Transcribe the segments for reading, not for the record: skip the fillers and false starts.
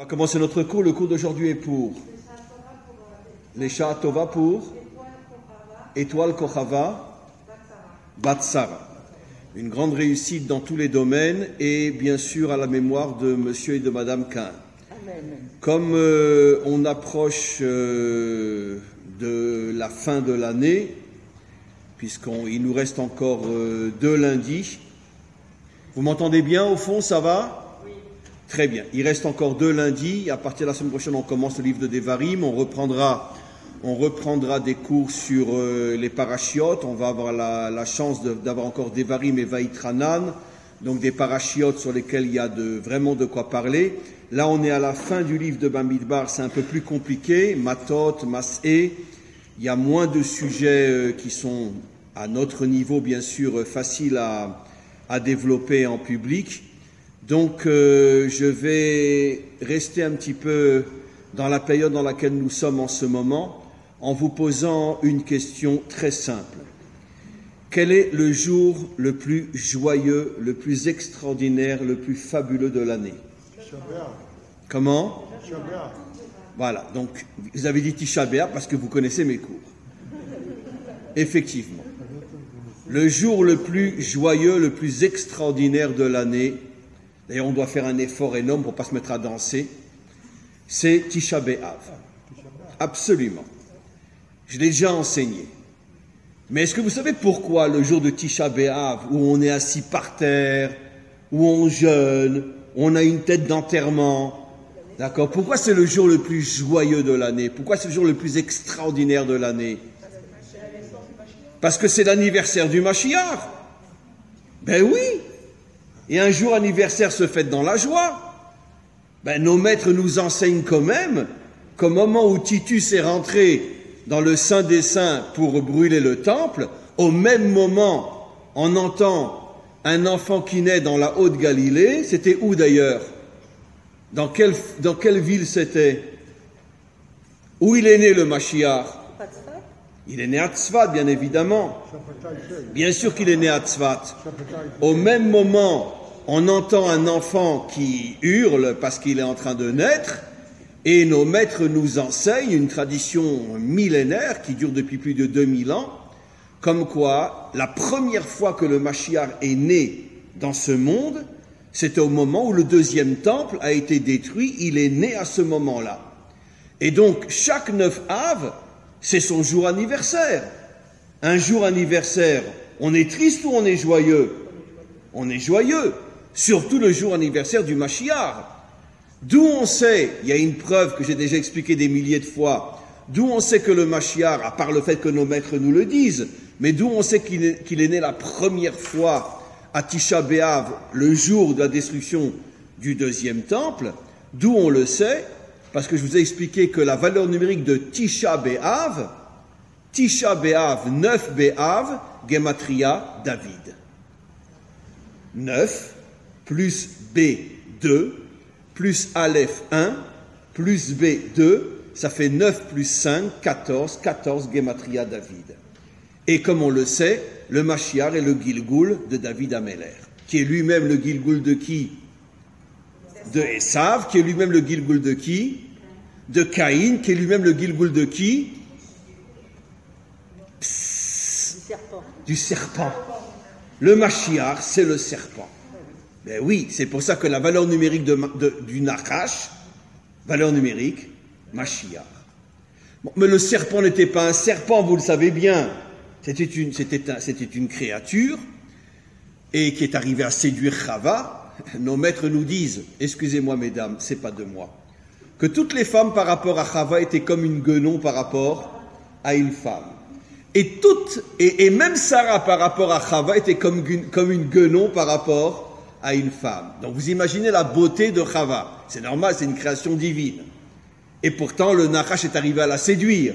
On va commencer notre cours. Le cours d'aujourd'hui est pour les Shah Tova pour Étoile Kochava Batsara. Une grande réussite dans tous les domaines et bien sûr à la mémoire de monsieur et de madame Cain. Comme on approche de la fin de l'année, puisqu'il nous reste encore 2 lundis. Vous m'entendez bien au fond, ça va? Oui. Très bien. Il reste encore 2 lundis. À partir de la semaine prochaine, on commence le livre de Devarim. On reprendra des cours sur les parachiotes. On va avoir la chance d'avoir encore Devarim et Vaïtranan, donc des parachiotes sur lesquels il y a vraiment de quoi parler. Là, on est à la fin du livre de Bamidbar, c'est un peu plus compliqué. Matot, Mas'é, il y a moins de sujets qui sont à notre niveau, bien sûr, faciles à développer en public. Donc, je vais rester un petit peu dans la période dans laquelle nous sommes en ce moment, en vous posant une question très simple. Quel est le jour le plus joyeux, le plus extraordinaire, le plus fabuleux de l'année? Comment? Voilà, donc vous avez dit Tisha B'Av parce que vous connaissez mes cours. Effectivement. Le jour le plus joyeux, le plus extraordinaire de l'année, d'ailleurs on doit faire un effort énorme pour ne pas se mettre à danser, c'est Tisha B'Av. Absolument. Je l'ai déjà enseigné. Mais est-ce que vous savez pourquoi le jour de Tisha B'Av, où on est assis par terre, où on jeûne, où on a une tête d'enterrement, d'accord? Pourquoi c'est le jour le plus joyeux de l'année? Pourquoi c'est le jour le plus extraordinaire de l'année? Parce que c'est l'anniversaire du Mashiach. Ben oui. Et un jour anniversaire se fête dans la joie. Ben nos maîtres nous enseignent quand même qu'au moment où Titus est rentré dans le Saint des Saints pour brûler le temple, au même moment, on entend un enfant qui naît dans la Haute-Galilée. C'était où d'ailleurs? Dans quelle ville c'était? Où il est né le Mashiach? Il est né à Tzfat, bien évidemment. Bien sûr qu'il est né à Tzfat. Au même moment, on entend un enfant qui hurle parce qu'il est en train de naître, et nos maîtres nous enseignent une tradition millénaire qui dure depuis plus de 2000 ans, comme quoi la première fois que le Mashiach est né dans ce monde, c'était au moment où le 2e temple a été détruit. Il est né à ce moment-là. Et donc, chaque 9 Av, c'est son jour anniversaire. Un jour anniversaire, on est triste ou on est joyeux? On est joyeux. Surtout le jour anniversaire du Mashiach. D'où on sait, il y a une preuve que j'ai déjà expliquée des milliers de fois, d'où on sait que le Mashiach, à part le fait que nos maîtres nous le disent, mais d'où on sait qu'il est né la première fois à Tisha B'Av, le jour de la destruction du 2e temple, d'où on le sait, parce que je vous ai expliqué que la valeur numérique de Tisha B'Av, 9 B'Av, Gematria, David. 9 plus B, 2, plus Aleph 1, plus B 2, ça fait 9 plus 5, 14, 14 Gematria David. Et comme on le sait, le Mashiach est le Gilgoul de David Améler, qui est lui-même le Gilgoul de qui? De Esav, qui est lui-même le Gilgoul de qui? De Caïn, qui est lui-même le Gilgoul de qui? Du serpent. Le Mashiach, c'est le serpent. Ben oui, c'est pour ça que la valeur numérique du Nachash, valeur numérique, Mashiach. Bon, mais le serpent n'était pas un serpent, vous le savez bien. C'était une créature et qui est arrivée à séduire Chava. Nos maîtres nous disent, excusez-moi mesdames, c'est pas de moi, que toutes les femmes par rapport à Chava étaient comme une guenon par rapport à une femme. Et même Sarah par rapport à Chava était comme une guenon par rapport à une femme. Donc vous imaginez la beauté de Chava. C'est normal, c'est une création divine. Et pourtant, le Nachash est arrivé à la séduire.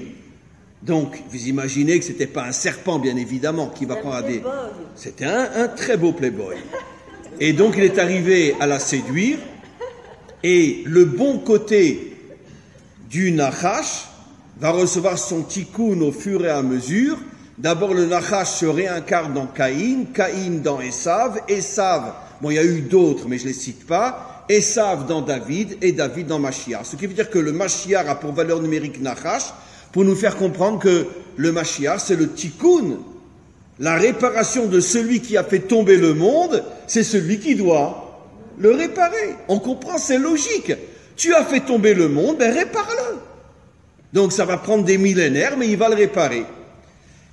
Donc, vous imaginez que c'était pas un serpent, bien évidemment, qui va prendre à des... C'était un très beau playboy. Et donc, il est arrivé à la séduire. Et le bon côté du Nachash va recevoir son tikkun au fur et à mesure. D'abord, le Nachash se réincarne dans Caïn, Caïn dans Esav, Esav, bon, il y a eu d'autres, mais je ne les cite pas, Esav dans David et David dans Mashiach. Ce qui veut dire que le Mashiach a pour valeur numérique Nachash, pour nous faire comprendre que le Mashiach, c'est le Tikkun. La réparation de celui qui a fait tomber le monde, c'est celui qui doit le réparer. On comprend, c'est logique. Tu as fait tomber le monde, ben répare-le. Donc ça va prendre des millénaires, mais il va le réparer.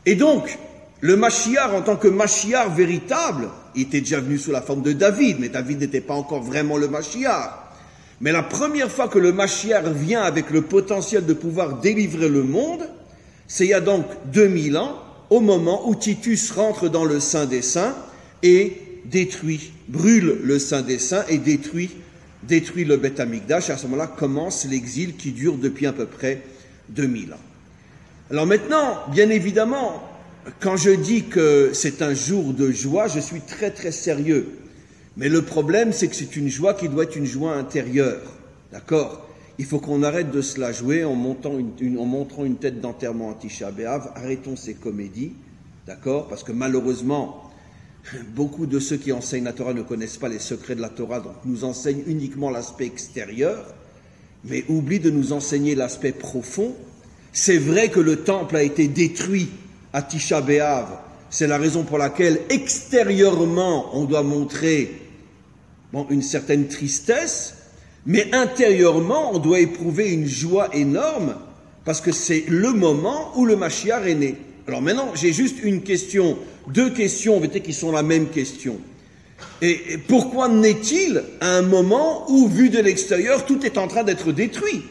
Et donc, le Mashiach, en tant que Mashiach véritable, il était déjà venu sous la forme de David, mais David n'était pas encore vraiment le Mashiach. Mais la première fois que le Mashiach vient avec le potentiel de pouvoir délivrer le monde, c'est il y a donc 2000 ans, au moment où Titus rentre dans le Saint des Saints et brûle le Saint des Saints et détruit le Beth Amikdash. À ce moment-là commence l'exil qui dure depuis à peu près 2000 ans. Alors maintenant, bien évidemment, quand je dis que c'est un jour de joie, je suis très très sérieux. Mais le problème, c'est que c'est une joie qui doit être une joie intérieure. D'accord ? Il faut qu'on arrête de se la jouer en montrant une tête d'enterrement à Tisha B'Av. Arrêtons ces comédies. D'accord ? Parce que malheureusement, beaucoup de ceux qui enseignent la Torah ne connaissent pas les secrets de la Torah, donc nous enseignent uniquement l'aspect extérieur, mais oublient de nous enseigner l'aspect profond. C'est vrai que le temple a été détruit à Tisha B'Av. C'est la raison pour laquelle extérieurement on doit montrer une certaine tristesse, mais intérieurement on doit éprouver une joie énorme parce que c'est le moment où le Mashiach est né. Alors maintenant j'ai juste deux questions qui sont la même question. Et pourquoi naît-il à un moment où, vu de l'extérieur, tout est en train d'être détruit?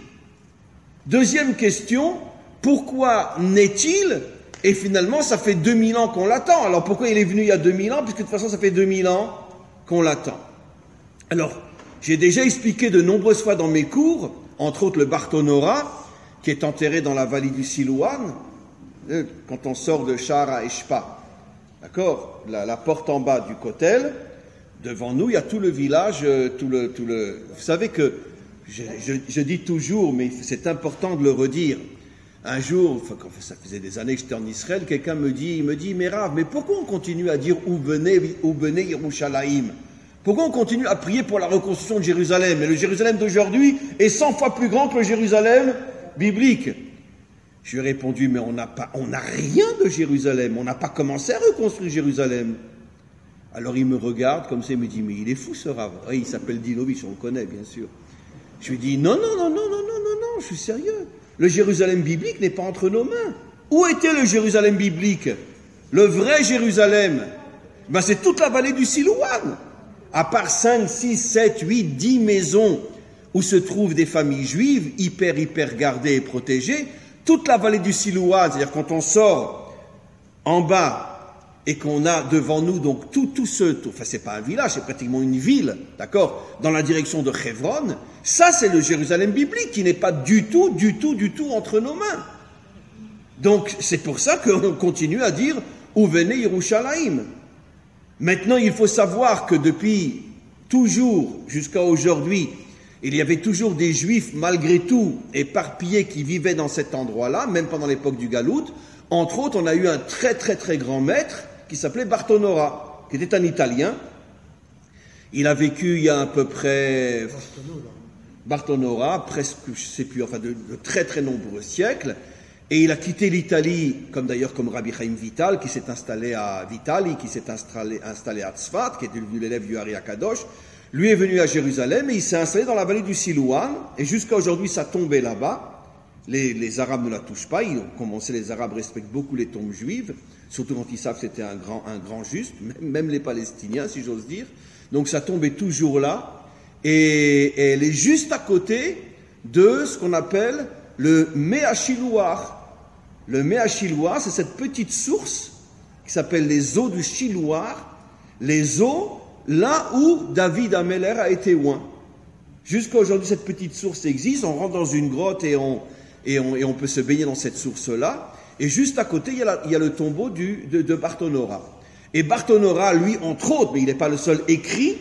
Deuxième question, pourquoi naît-il? Et finalement, ça fait 2000 ans qu'on l'attend. Alors pourquoi il est venu il y a 2000 ans? Puisque de toute façon, ça fait 2000 ans qu'on l'attend. Alors, j'ai déjà expliqué de nombreuses fois dans mes cours, entre autres le Bartonora, qui est enterré dans la vallée du Silouan, quand on sort de Shara Eshpa. D'accord? La porte en bas du Kotel, devant nous, il y a tout le village, Vous savez que, je dis toujours, mais c'est important de le redire. Un jour, ça faisait des années que j'étais en Israël, quelqu'un me dit, mais Rav, mais pourquoi on continue à dire où venez Yerushalayim? Pourquoi on continue à prier pour la reconstruction de Jérusalem? Et le Jérusalem d'aujourd'hui est 100 fois plus grand que le Jérusalem biblique. Je lui ai répondu, mais on n'a rien de Jérusalem, on n'a pas commencé à reconstruire Jérusalem. Alors il me regarde comme ça, il me dit, mais il est fou ce Rav. Oui, il s'appelle Dinovich, on le connaît bien sûr. Je lui dis, non, je suis sérieux. Le Jérusalem biblique n'est pas entre nos mains. Où était le Jérusalem biblique? Le vrai Jérusalem, c'est toute la vallée du Silouan. À part 5, 6, 7, 8, 10 maisons où se trouvent des familles juives, hyper gardées et protégées, toute la vallée du Silouan, c'est-à-dire quand on sort en bas et qu'on a devant nous donc c'est pas un village, c'est pratiquement une ville, d'accord, dans la direction de Hebron, ça c'est le Jérusalem biblique qui n'est pas du tout entre nos mains. Donc c'est pour ça qu'on continue à dire où venez Yerushalayim. Maintenant il faut savoir que depuis toujours jusqu'à aujourd'hui, il y avait toujours des Juifs, malgré tout, éparpillés qui vivaient dans cet endroit-là, même pendant l'époque du Galout. Entre autres, on a eu un très grand maître qui s'appelait Bartonora, qui était un Italien. Il a vécu il y a à peu près... Bartonora, presque, je sais plus, de très nombreux siècles. Et il a quitté l'Italie, comme Rabbi Chaim Vital, qui s'est installé à Vitali, qui s'est installé à Tzfat, qui était devenu l'élève du Hari Akadosh. Lui est venu à Jérusalem et il s'est installé dans la vallée du Silouan. Et jusqu'à aujourd'hui, ça tombait là-bas. Les Arabes ne la touchent pas. Les Arabes respectent beaucoup les tombes juives, surtout quand ils savent que c'était un grand juste, même les Palestiniens, si j'ose dire. Donc ça tombait toujours là. Et elle est juste à côté de ce qu'on appelle le Méachilouar. Le Méachilouar, c'est cette petite source qui s'appelle les eaux du Chilouar. Les eaux là où David Améler a été oint. Jusqu'à aujourd'hui, cette petite source existe. On rentre dans une grotte et on peut se baigner dans cette source-là. Et juste à côté, il y a le tombeau de Bartonora. Et Bartonora, lui, entre autres, mais il n'est pas le seul, écrit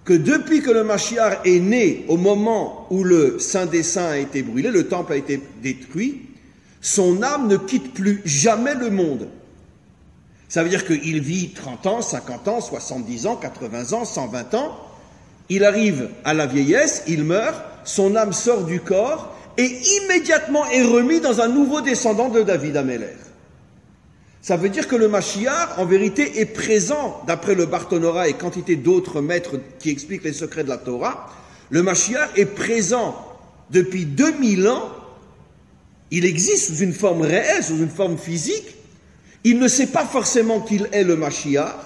que depuis que le Mashiach est né, au moment où le Saint des Saints a été brûlé, le temple a été détruit, son âme ne quitte plus jamais le monde. Ça veut dire qu'il vit 30 ans, 50 ans, 70 ans, 80 ans, 120 ans, il arrive à la vieillesse, il meurt, son âme sort du corps et immédiatement est remis dans un nouveau descendant de David Améler. Ça veut dire que le Mashiach, en vérité, est présent, d'après le Bartonora et quantité d'autres maîtres qui expliquent les secrets de la Torah. Le Mashiach est présent depuis 2000 ans. Il existe sous une forme réelle, sous une forme physique. Il ne sait pas forcément qu'il est le Mashiach.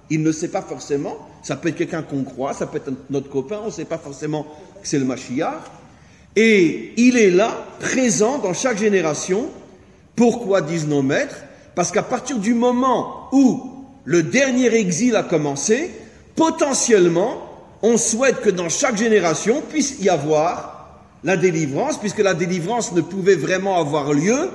Il ne sait pas forcément. Ça peut être quelqu'un qu'on croit, ça peut être notre copain, on ne sait pas forcément que c'est le Mashiach. Et il est là, présent dans chaque génération. Pourquoi, disent nos maîtres? Parce qu'à partir du moment où le dernier exil a commencé, potentiellement, on souhaite que dans chaque génération puisse y avoir la délivrance, puisque la délivrance ne pouvait vraiment avoir lieu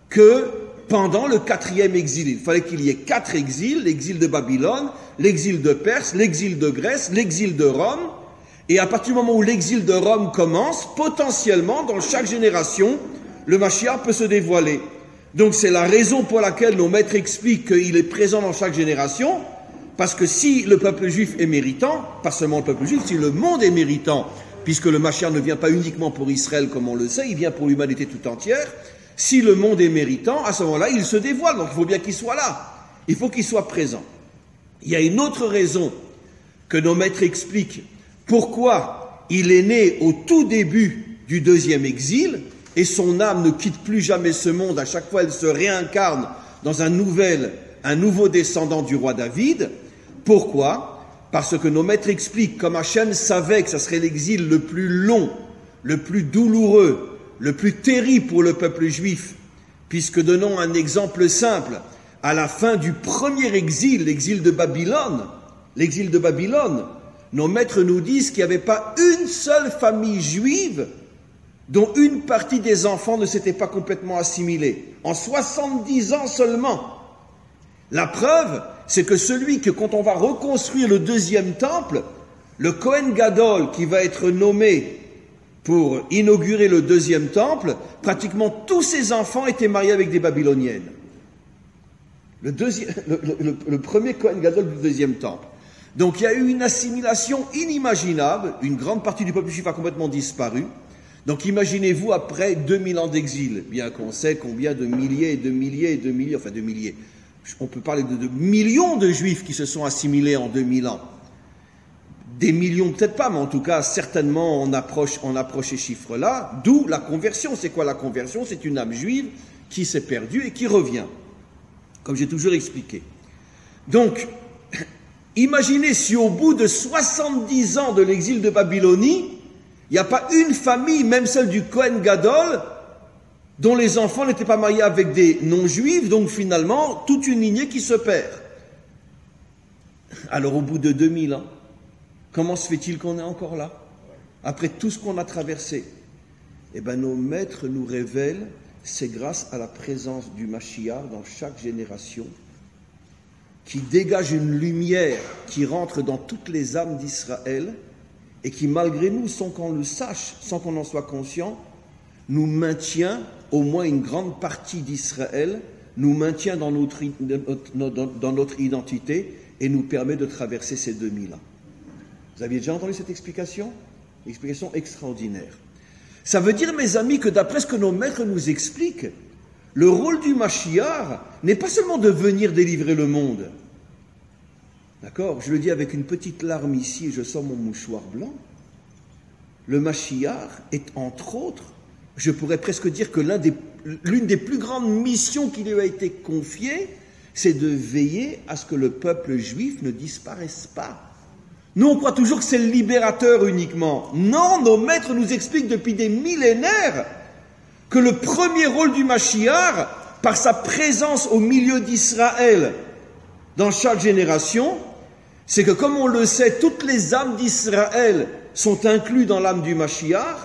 que pendant le 4e exil. Il fallait qu'il y ait 4 exils, l'exil de Babylone, l'exil de Perse, l'exil de Grèce, l'exil de Rome. Et à partir du moment où l'exil de Rome commence, potentiellement, dans chaque génération, le Mashiach peut se dévoiler. Donc c'est la raison pour laquelle nos maîtres expliquent qu'il est présent dans chaque génération, parce que si le peuple juif est méritant, pas seulement le peuple juif, si le monde est méritant, puisque le Mashiach ne vient pas uniquement pour Israël comme on le sait, il vient pour l'humanité tout entière, si le monde est méritant, à ce moment-là, il se dévoile, donc il faut bien qu'il soit là, il faut qu'il soit présent. Il y a une autre raison que nos maîtres expliquent, pourquoi il est né au tout début du 2e exil, et son âme ne quitte plus jamais ce monde, à chaque fois elle se réincarne dans un nouveau descendant du roi David. Pourquoi? Parce que nos maîtres expliquent, comme Hachem savait que ça serait l'exil le plus long, le plus douloureux, le plus terrible pour le peuple juif, puisque donnons un exemple simple, à la fin du premier exil, l'exil de Babylone, nos maîtres nous disent qu'il n'y avait pas une seule famille juive dont une partie des enfants ne s'était pas complètement assimilée. En 70 ans seulement. La preuve, c'est que quand on va reconstruire le 2e temple, le Kohen Gadol qui va être nommé pour inaugurer le 2e temple, pratiquement tous ses enfants étaient mariés avec des Babyloniennes. Le premier Kohen Gadol du 2e temple. Donc il y a eu une assimilation inimaginable, une grande partie du peuple juif a complètement disparu. Donc imaginez-vous après 2000 ans d'exil, bien qu'on sait combien de milliers et de milliers et de milliers, enfin de milliers, on peut parler de millions de juifs qui se sont assimilés en 2000 ans. Des millions peut-être pas, mais en tout cas certainement on approche ces chiffres-là, d'où la conversion. C'est quoi la conversion? C'est une âme juive qui s'est perdue et qui revient, comme j'ai toujours expliqué. Donc, imaginez si au bout de 70 ans de l'exil de Babylonie, il n'y a pas une famille, même celle du Kohen Gadol, dont les enfants n'étaient pas mariés avec des non-juifs, donc finalement, toute une lignée qui se perd. Alors au bout de 2000 ans, comment se fait-il qu'on est encore là? Après tout ce qu'on a traversé? Eh bien, nos maîtres nous révèlent, c'est grâce à la présence du Mashiach dans chaque génération, qui dégage une lumière qui rentre dans toutes les âmes d'Israël, et qui, malgré nous, sans qu'on le sache, sans qu'on en soit conscient, nous maintient, au moins une grande partie d'Israël, nous maintient dans notre identité et nous permet de traverser ces 2000 ans. Vous aviez déjà entendu cette explication? Explication extraordinaire. Ça veut dire, mes amis, que d'après ce que nos maîtres nous expliquent, le rôle du Mashiach n'est pas seulement de venir délivrer le monde. D'accord? Je le dis avec une petite larme ici et je sors mon mouchoir blanc. Le Mashiach est, entre autres, je pourrais presque dire que l'une des plus grandes missions qui lui a été confiée, c'est de veiller à ce que le peuple juif ne disparaisse pas. Nous, on croit toujours que c'est le libérateur uniquement. Non, nos maîtres nous expliquent depuis des millénaires que le premier rôle du Mashiach, par sa présence au milieu d'Israël, dans chaque génération, c'est que, comme on le sait, toutes les âmes d'Israël sont incluses dans l'âme du Mashiach,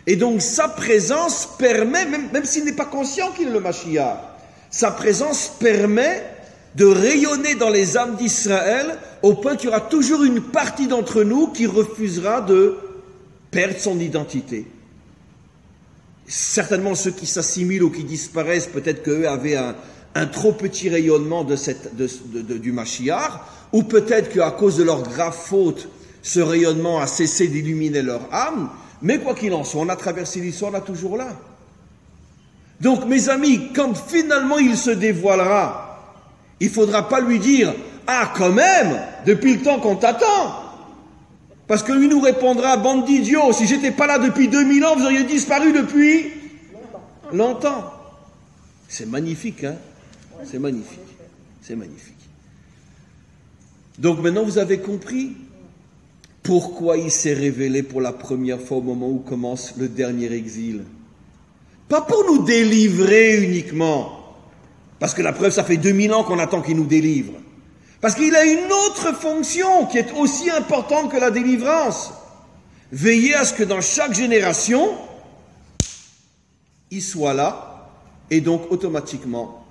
et donc sa présence permet, même s'il n'est pas conscient qu'il est le Mashiach, sa présence permet de rayonner dans les âmes d'Israël, au point qu'il y aura toujours une partie d'entre nous qui refusera de perdre son identité. Certainement ceux qui s'assimilent ou qui disparaissent, peut-être qu'eux avaient un trop petit rayonnement du Mashiach, ou peut-être qu'à cause de leur grave faute, Ce rayonnement a cessé d'illuminer leur âme, mais quoi qu'il en soit, on a traversé l'histoire, on est toujours là. Donc, mes amis, quand finalement il se dévoilera, il ne faudra pas lui dire « Ah, quand même, depuis le temps qu'on t'attend !» Parce que lui nous répondra « Bande d'idiots, si j'étais pas là depuis 2000 ans, vous auriez disparu depuis longtemps. » C'est magnifique, hein? C'est magnifique. C'est magnifique. Donc maintenant, vous avez compris pourquoi il s'est révélé pour la première fois au moment où commence le dernier exil. Pas pour nous délivrer uniquement, parce que la preuve, ça fait 2000 ans qu'on attend qu'il nous délivre. Parce qu'il a une autre fonction qui est aussi importante que la délivrance. Veiller à ce que dans chaque génération, il soit là, et donc automatiquement,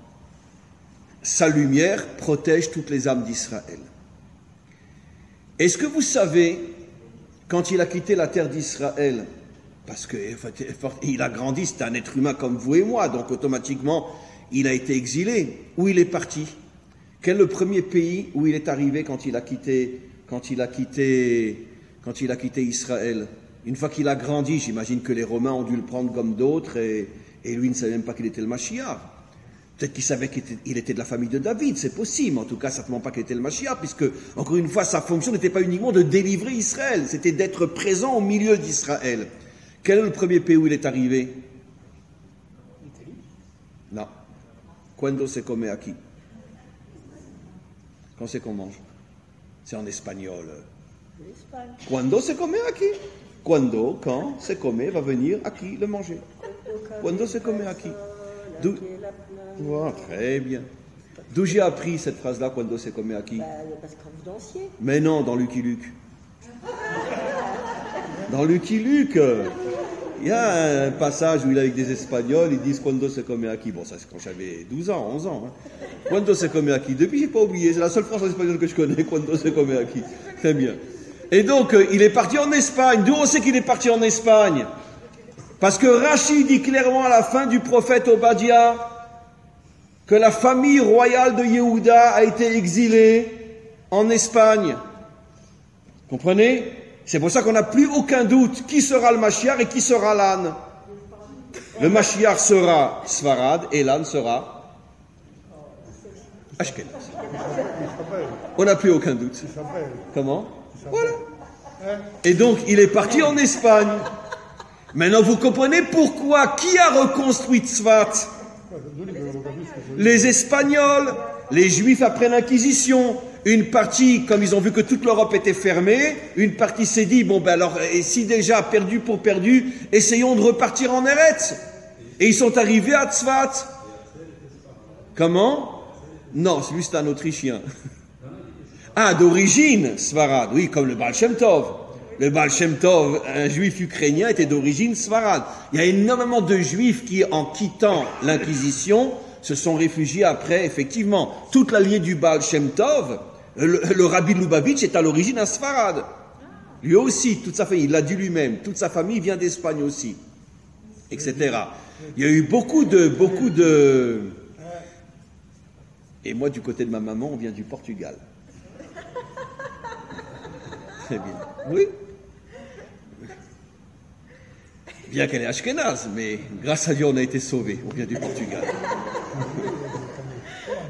sa lumière protège toutes les âmes d'Israël. Est-ce que vous savez, quand il a quitté la terre d'Israël, parce qu'il a grandi, c'est un être humain comme vous et moi, donc automatiquement, il a été exilé. Où il est parti? Quel est le premier pays où il est arrivé quand il a quitté Israël? Une fois qu'il a grandi, j'imagine que les Romains ont dû le prendre comme d'autres, et lui ne savait même pas qu'il était le Mashiach. Peut-être qu'il savait qu'il était de la famille de David, c'est possible, mais en tout cas, certainement pas qu'il était le Mashiach, puisque, encore une fois, sa fonction n'était pas uniquement de délivrer Israël, c'était d'être présent au milieu d'Israël. Quel est le premier pays où il est arrivé? Non. Cuando se come aquí? Quand c'est qu'on mange? C'est en espagnol. Cuando se come aquí? Cuando, quand, se come, va venir aquí le manger. Cuando se come aquí? Oh, très bien. D'où j'ai appris cette phrase-là, Cuando se come aquí? Parce que vous dansiez. Mais non, dans Lucky Luke. Dans Lucky Luke, il y a un passage où il est avec des Espagnols, ils disent Cuando se come aquí. Bon, ça c'est quand j'avais 12 ans, 11 ans. Hein. Cuando se come aquí. Depuis, j'ai pas oublié, c'est la seule phrase en espagnol que je connais, Cuando se come aquí. Très bien. Et donc, il est parti en Espagne. D'où on sait qu'il est parti en Espagne? Parce que Rachid dit clairement à la fin du prophète Obadiah que la famille royale de Yehuda a été exilée en Espagne. Comprenez? C'est pour ça qu'on n'a plus aucun doute qui sera le Mashiach et qui sera l'âne. Le Mashiach sera Sfarad et l'âne sera Ashkenaz. On n'a plus aucun doute. Comment? Voilà. Et donc, il est parti en Espagne. Maintenant, vous comprenez pourquoi? Qui a reconstruit Tzfat? Les Espagnols, les Juifs après l'Inquisition. Une partie, comme ils ont vu que toute l'Europe était fermée, une partie s'est dit, bon ben alors, et si déjà perdu pour perdu, essayons de repartir en Eretz. Et ils sont arrivés à Tzfat. Comment? Non, celui c'est un Autrichien. Ah, d'origine, Sfarad, oui, comme le Baal Shem Tov. Le Baal Shem Tov, un juif ukrainien, était d'origine Sfarad. Il y a énormément de juifs qui, en quittant l'Inquisition, se sont réfugiés après, effectivement. Toute la lignée du Baal Shem Tov, le Rabbi Lubavitch est à l'origine un Sfarad. Lui aussi, toute sa famille, il l'a dit lui-même, toute sa famille vient d'Espagne aussi, etc. Il y a eu beaucoup de... Et moi, du côté de ma maman, on vient du Portugal. Très bien. Oui. Bien qu'elle est ashkénaze, mais grâce à Dieu, on a été sauvés. On vient du Portugal.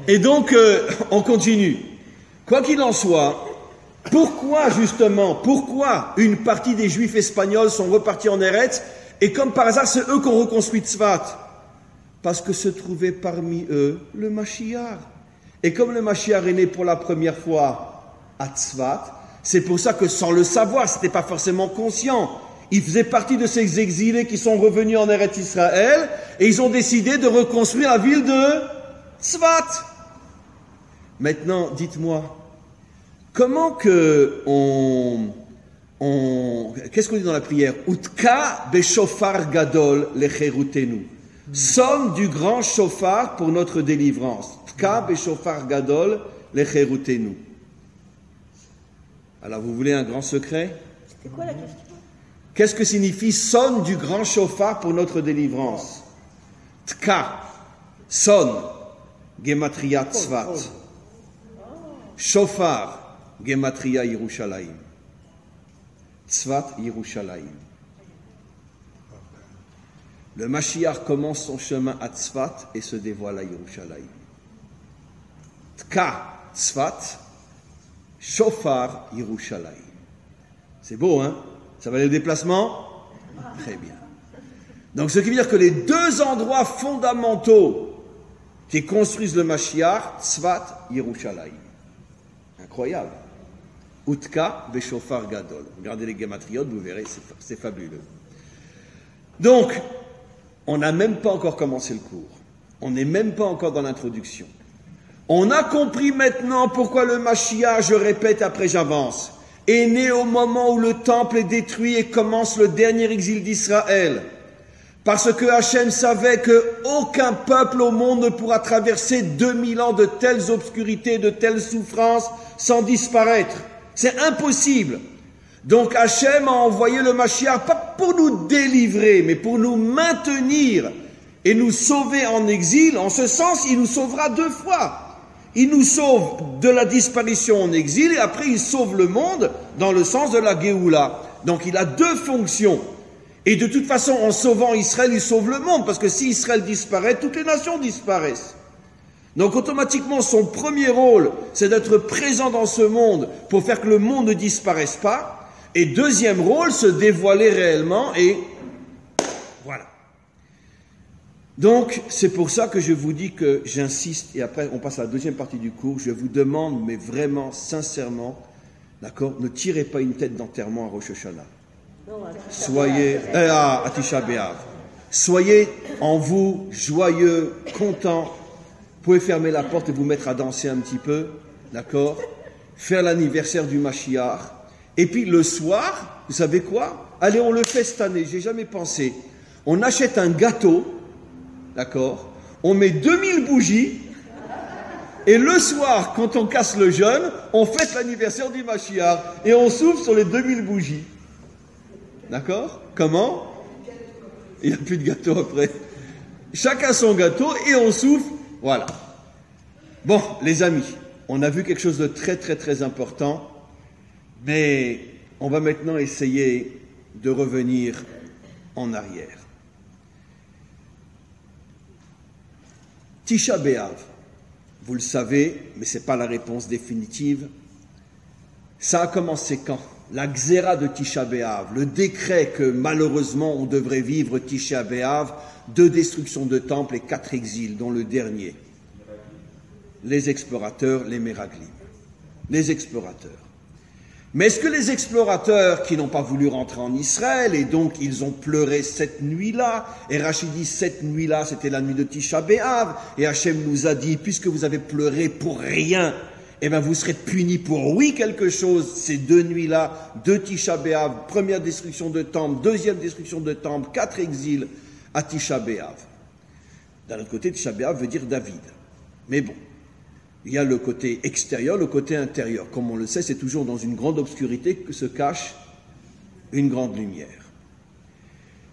Et donc, on continue. Quoi qu'il en soit, pourquoi une partie des Juifs espagnols sont repartis en Eretz, et comme par hasard, c'est eux qui ont reconstruit Tzfat? Parce que se trouvait parmi eux le Mashiach. Et comme le Mashiach est né pour la première fois à Tzfat, c'est pour ça que sans le savoir, c'était pas forcément conscient, ils faisaient partie de ces exilés qui sont revenus en Eretz Israël, et ils ont décidé de reconstruire la ville de Tzfat. Maintenant, dites-moi, comment que qu'est-ce qu'on dit dans la prière? Utka beshofar gadol lecherutenu. Sonne du grand chauffard pour notre délivrance. Utka beshofar gadol lecherutenu. Alors, vous voulez un grand secret? C'était quoi la question? Qu'est-ce que signifie sonne du grand chauffard pour notre délivrance? Tka, sonne, gematria tzvat. Chauffard, gematria Yerushalayim. Tzvat Yerushalayim. Le Mashiach commence son chemin à Tzvat et se dévoile à Yerushalayim. Tka Tzvat, Shofar Yerushalayim. C'est beau, hein? Ça valait le déplacement? Très bien. Donc, ce qui veut dire que les deux endroits fondamentaux qui construisent le Mashiach, Tzvat, Yerushalayim. Incroyable. Utka, Beshofar Gadol. Regardez les gematriotes, vous verrez, c'est fabuleux. Donc, on n'a même pas encore commencé le cours. On n'est même pas encore dans l'introduction. On a compris maintenant pourquoi le Mashiach, je répète après j'avance, est né au moment où le temple est détruit et commence le dernier exil d'Israël. Parce que Hachem savait qu'aucun peuple au monde ne pourra traverser 2000 ans de telles obscurités, de telles souffrances sans disparaître. C'est impossible. Donc Hachem a envoyé le Mashiach, pas pour nous délivrer, mais pour nous maintenir et nous sauver en exil. En ce sens, il nous sauvera deux fois. Il nous sauve de la disparition en exil et après il sauve le monde dans le sens de la Géoula. Donc il a deux fonctions. Et de toute façon, en sauvant Israël, il sauve le monde, parce que si Israël disparaît, toutes les nations disparaissent. Donc automatiquement, son premier rôle, c'est d'être présent dans ce monde pour faire que le monde ne disparaisse pas. Et deuxième rôle, se dévoiler réellement et voilà. Donc, c'est pour ça que je vous dis que j'insiste, et après on passe à la deuxième partie du cours, je vous demande, mais vraiment, sincèrement, d'accord, ne tirez pas une tête d'enterrement à Rosh Hashanah. Soyez à Tisha B'Av. Soyez en vous joyeux, contents. Vous pouvez fermer la porte et vous mettre à danser un petit peu, d'accord? Faire l'anniversaire du Mashiach. Et puis le soir, vous savez quoi? Allez, on le fait cette année, j'ai jamais pensé. On achète un gâteau, d'accord? On met 2000 bougies. Et le soir, quand on casse le jeûne, on fête l'anniversaire du Mashiach. Et on souffle sur les 2000 bougies. D'accord? Comment? Il n'y a plus de gâteau après. Chacun son gâteau et on souffle. Voilà. Bon, les amis, on a vu quelque chose de très très très important, mais on va maintenant essayer de revenir en arrière. Tisha B'Av, vous le savez, mais ce n'est pas la réponse définitive. Ça a commencé quand? La Xéra de Tisha B'Av, le décret que malheureusement on devrait vivre Tisha B'Av, 2 destructions de temples et 4 exils, dont le dernier. Les explorateurs, les Méraglim. Les explorateurs. Mais est-ce que les explorateurs qui n'ont pas voulu rentrer en Israël, et donc ils ont pleuré cette nuit-là, et Rachid dit cette nuit-là, c'était la nuit de Tisha B'Av, et Hachem nous a dit, puisque vous avez pleuré pour rien, eh bien vous serez punis pour oui quelque chose, ces 2 nuits-là, 2 Tisha B'Av, première destruction de temple, deuxième destruction de temple, 4 exils à Tisha B'Av. D'un autre côté, Tisha B'Av veut dire David. Mais bon, il y a le côté extérieur, le côté intérieur. Comme on le sait, c'est toujours dans une grande obscurité que se cache une grande lumière.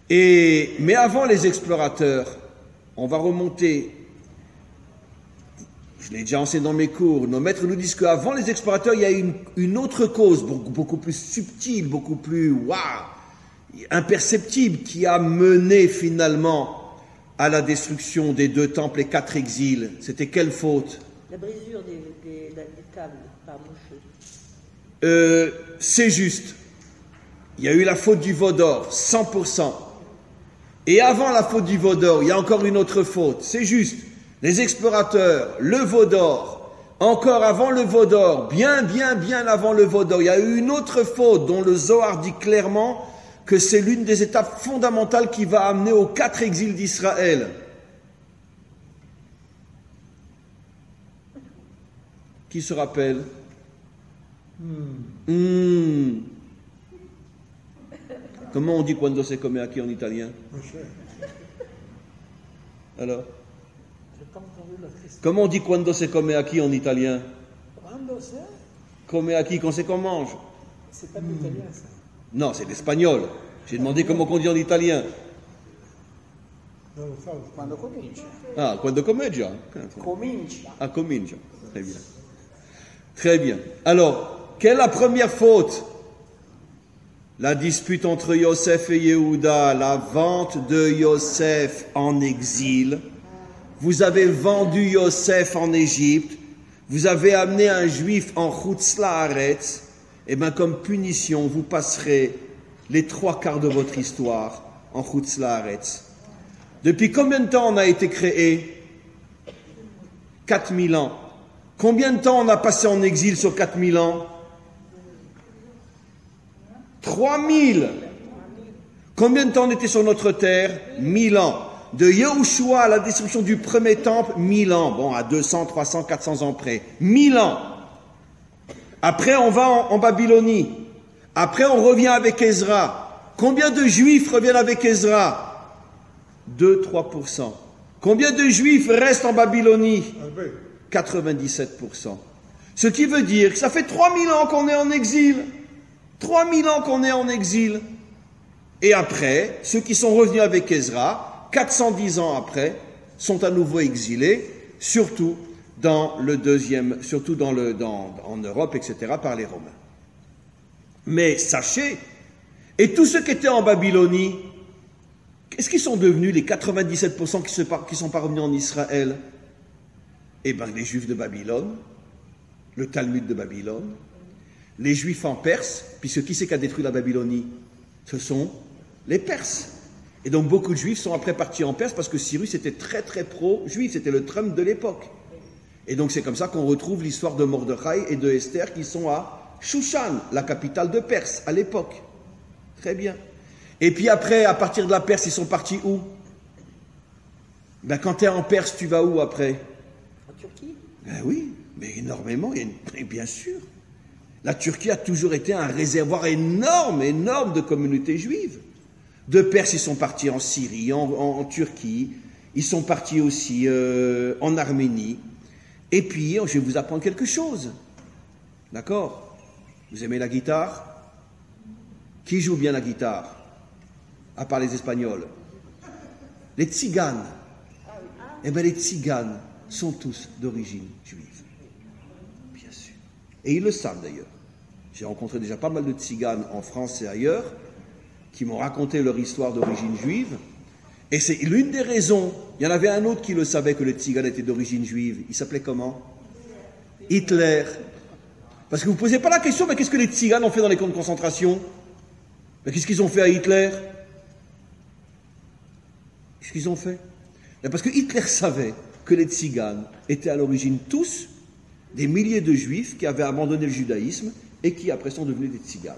Mais avant les explorateurs, on va remonter. Je l'ai déjà enseigné dans mes cours. Nos maîtres nous disent qu'avant les explorateurs, il y a une autre cause, beaucoup plus subtile, beaucoup plus imperceptible, qui a mené finalement à la destruction des 2 temples et 4 exils. C'était quelle faute? La brisure des tables par Moshe. C'est juste. Il y a eu la faute du veau d'or, 100%. Et avant la faute du veau d'or, il y a encore une autre faute. C'est juste. Les explorateurs, le veau d'or, encore avant le veau d'or, bien avant le veau d'or, il y a eu une autre faute dont le Zohar dit clairement que c'est l'une des étapes fondamentales qui va amener aux 4 exils d'Israël. Qui se rappelle? Comment on dit quando se come aquí en italien? Alors? Comment on dit quando se come aquí en italien? Come aquí, quand c'est qu'on mange? C'est pas l'italien, ça. Non, c'est l'espagnol. J'ai demandé comment on dit en italien. Quando comincia. Ah, quando comincia? Comincia. Ah, comincia. Très bien. Très bien. Alors, quelle est la première faute? la dispute entre Yosef et Yehuda, la vente de Yosef en exil. Vous avez vendu Yosef en Égypte, vous avez amené un juif en Chutz La'aretz, et bien comme punition, vous passerez les 3/4 de votre histoire en Chutz La'aretz. Depuis combien de temps on a été créé? 4000 ans. Combien de temps on a passé en exil sur 4000 ans? 3000. Combien de temps on était sur notre terre? 1000 ans. De Yehoshua à la destruction du premier temple, 1000 ans. Bon, à 200, 300, 400 ans près. 1000 ans. Après, on va en Babylonie. Après, on revient avec Ezra. Combien de Juifs reviennent avec Ezra? 2-3%. Combien de Juifs restent en Babylonie? 97%. Ce qui veut dire que ça fait 3000 ans qu'on est en exil. 3000 ans qu'on est en exil. Et après, ceux qui sont revenus avec Ezra, 410 ans après, sont à nouveau exilés, surtout dans le deuxième, surtout en Europe, etc., par les Romains. Mais sachez, et tous ceux qui étaient en Babylonie, qu'est-ce qu'ils sont devenus, les 97% qui ne sont pas revenus en Israël? Eh bien, les Juifs de Babylone, le Talmud de Babylone, les Juifs en Perse, puisque qui c'est qui a détruit la Babylonie? Ce sont les Perses. Et donc beaucoup de Juifs sont après partis en Perse parce que Cyrus était très très pro-juif, c'était le Trump de l'époque. Et donc c'est comme ça qu'on retrouve l'histoire de Mordechai et de Esther qui sont à Shushan, la capitale de Perse à l'époque. Très bien. Et puis après, à partir de la Perse, ils sont partis où? Ben, quand tu es en Perse, tu vas où après? En Turquie? Ben oui, mais énormément, et bien sûr. La Turquie a toujours été un réservoir énorme de communautés juives. De Perse, ils sont partis en Syrie, en Turquie, ils sont partis aussi en Arménie. Et puis, je vais vous apprendre quelque chose. D'accord? Vous aimez la guitare? Qui joue bien la guitare? À part les Espagnols. Les Tziganes. Eh bien, les Tziganes sont tous d'origine juive. Bien sûr. Et ils le savent d'ailleurs. J'ai rencontré déjà pas mal de Tziganes en France et ailleurs qui m'ont raconté leur histoire d'origine juive. Et c'est l'une des raisons. Il y en avait un autre qui le savait que les Tziganes étaient d'origine juive. Il s'appelait comment? Hitler. Parce que vous ne posez pas la question, mais qu'est-ce que les Tziganes ont fait dans les camps de concentration? Mais qu'est-ce qu'ils ont fait à Hitler? Qu'est-ce qu'ils ont fait? Parce que Hitler savait que les Tziganes étaient à l'origine tous des milliers de Juifs qui avaient abandonné le judaïsme et qui après sont devenus des Tziganes.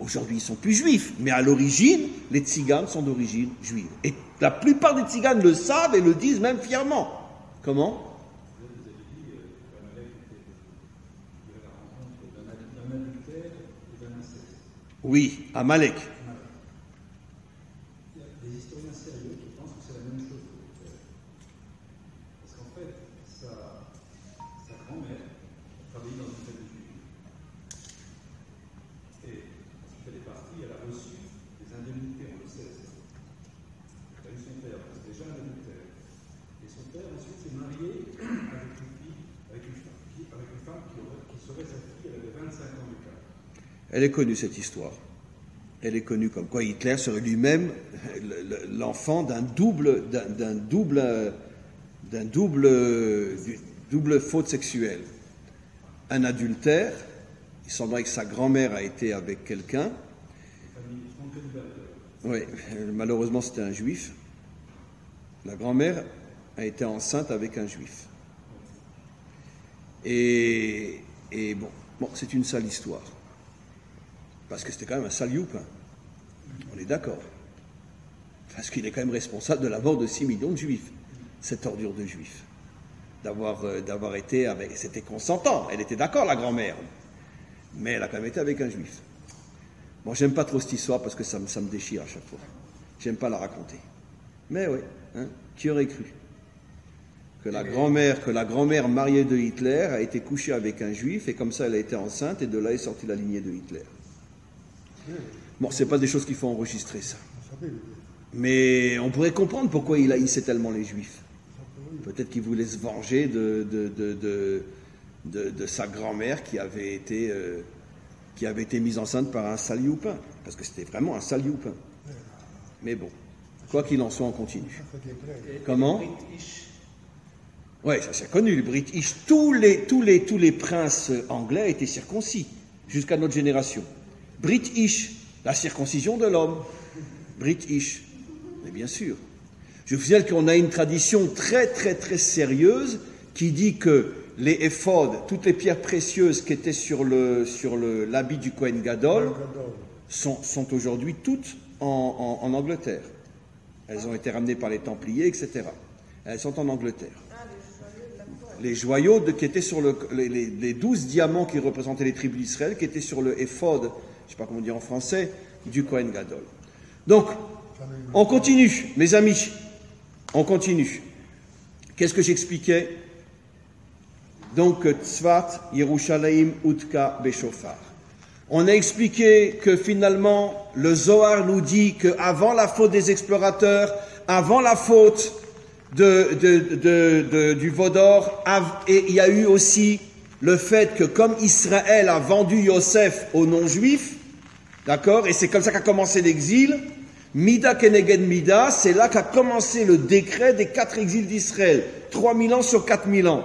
Aujourd'hui, ils ne sont plus juifs, mais à l'origine, les Tziganes sont d'origine juive. Et la plupart des Tziganes le savent et le disent même fièrement. Comment? Oui, Amalek. Il y a des historiens sérieux qui pensent que c'est la même chose. Parce qu'en fait, sa grand-mère travaillait dans une famille juive. Et ensuite, elle est partie, elle a reçu des indemnités, on le sait. Elle a eu son père, c'est déjà indemnitaire. Et son père ensuite s'est marié avec une fille, avec une femme qui serait sa fille, elle avait 25 ans d'écart. Elle est connue, cette histoire. Elle est connue comme quoi Hitler serait lui-même l'enfant d'une double faute sexuelle. Un adultère, il semblerait que sa grand-mère a été avec quelqu'un. Oui, malheureusement c'était un juif. La grand-mère a été enceinte avec un juif. Et bon, c'est une sale histoire. Parce que c'était quand même un sale youp, hein. On est d'accord. Parce qu'il est quand même responsable de la mort de 6 millions de juifs, cette ordure de juifs. D'avoir été avec... C'était consentant, elle était d'accord, la grand-mère. Mais elle a quand même été avec un juif. Bon, j'aime pas trop cette histoire parce que ça me déchire à chaque fois. J'aime pas la raconter. Mais oui, hein, qui aurait cru que la grand-mère mariée de Hitler a été couchée avec un juif et comme ça elle a été enceinte et de là est sortie la lignée de Hitler. Bon, c'est pas des choses qu'il faut enregistrer, ça. Mais on pourrait comprendre pourquoi il haïssait tellement les Juifs. Peut-être qu'il voulait se venger de sa grand-mère qui avait été qui avait été mise enceinte par un sale youpin, parce que c'était vraiment un sale youpin. Mais bon, quoi qu'il en soit, on continue. Comment? Oui, ça c'est connu, le British. Tous les princes anglais étaient circoncis, jusqu'à notre génération. British, la circoncision de l'homme. British, mais bien sûr. Je vous signale qu'on a une tradition très très très sérieuse qui dit que les éphodes, toutes les pierres précieuses qui étaient sur l'habit du Kohen Gadol, sont aujourd'hui toutes en Angleterre. Elles ont été ramenées par les Templiers, etc. Elles sont en Angleterre. Les joyaux qui étaient sur les 12 diamants qui représentaient les tribus d'Israël, qui étaient sur le éphod, je ne sais pas comment dire en français, du Kohen Gadol. Donc, on continue, mes amis, on continue. Qu'est-ce que j'expliquais? Donc, Tzvat, Yerushalayim, Utka, Beshofar. On a expliqué que finalement, le Zohar nous dit qu'avant la faute des explorateurs, avant la faute du Vaudor, et il y a eu aussi le fait que comme Israël a vendu Yosef aux non-juifs, d'accord, et c'est comme ça qu'a commencé l'exil, Mida Keneged Mida, c'est là qu'a commencé le décret des 4 exils d'Israël, 3000 ans sur 4000 ans.